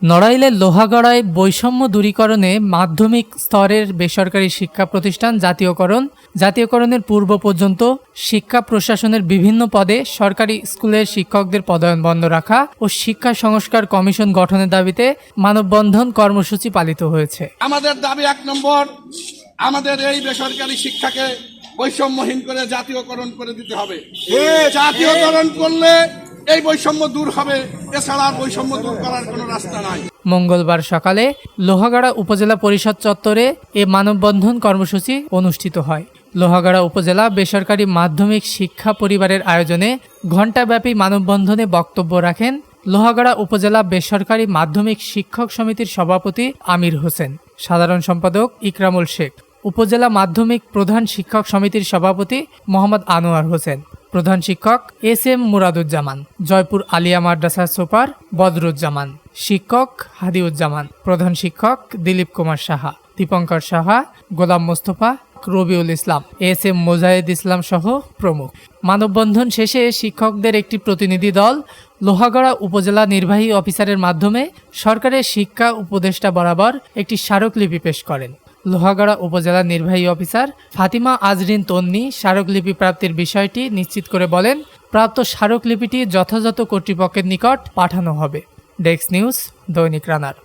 নড়াইলের লোহাগড়ায় বৈষম্য দূরীকরণে মাধ্যমিক স্তরের বেসরকারি শিক্ষা প্রতিষ্ঠান জাতীয়করণের পূর্ব পর্যন্ত শিক্ষা প্রশাসনের বিভিন্ন পদে সরকারি স্কুলের শিক্ষকদের পদায়ন বন্ধ রাখা ও শিক্ষা সংস্কার কমিশন গঠনের দাবিতে মানববন্ধন কর্মসূচি পালিত হয়েছে। আমাদের দাবি 1 নম্বর, আমাদের এই বেসরকারি শিক্ষাকে বৈষম্যহীন করে জাতীয়করণ করে দিতে হবে। জাতীয়করণ করলে এই বৈষম্য দূর হবে, এছাড়া বৈষম্য দূর করার কোনো রাস্তা নাই। মঙ্গলবার সকালে লোহাগাড়া উপজেলা পরিষদ চত্বরে এ মানববন্ধন কর্মসূচি অনুষ্ঠিত হয়। লোহাগাড়া উপজেলা বেসরকারি মাধ্যমিক শিক্ষা পরিবারের আয়োজনে ঘণ্টাব্যাপী মানববন্ধনে বক্তব্য রাখেন লোহাগাড়া উপজেলা বেসরকারি মাধ্যমিক শিক্ষক সমিতির সভাপতি আমির হোসেন, সাধারণ সম্পাদক ইকরামুল শেখ, উপজেলা মাধ্যমিক প্রধান শিক্ষক সমিতির সভাপতি মোহাম্মদ আনোয়ার হোসেন, প্রধান শিক্ষক এস.এম. মুরাদুজ্জামান, জয়পুর আলিয়া মাদ্রাসার সুপার বদরুজ্জামান, শিক্ষক হাদিউজ্জামান, প্রধান শিক্ষক দিলীপ কুমার সাহা, দীপঙ্কর সাহা, গোলাম মোস্তফা, রবিউল ইসলাম, এস.এম. মোজাহিদ ইসলাম সহ প্রমুখ। মানববন্ধন শেষে শিক্ষকদের একটি প্রতিনিধি দল লোহাগড়া উপজেলা নির্বাহী অফিসারের মাধ্যমে সরকারের শিক্ষা উপদেষ্টা বরাবর একটি স্মারকলিপি পেশ করেন। লোহাগড়া উপজেলা নির্বাহী অফিসার ফাতিমা আজরিন তন্নি স্মারকলিপি প্রাপ্তির বিষয়টি নিশ্চিত করে বলেন, প্রাপ্ত স্মারকলিপিটি যথাযথ কর্তৃপক্ষের নিকট পাঠানো হবে। ডেস্ক নিউজ, দৈনিক রানার।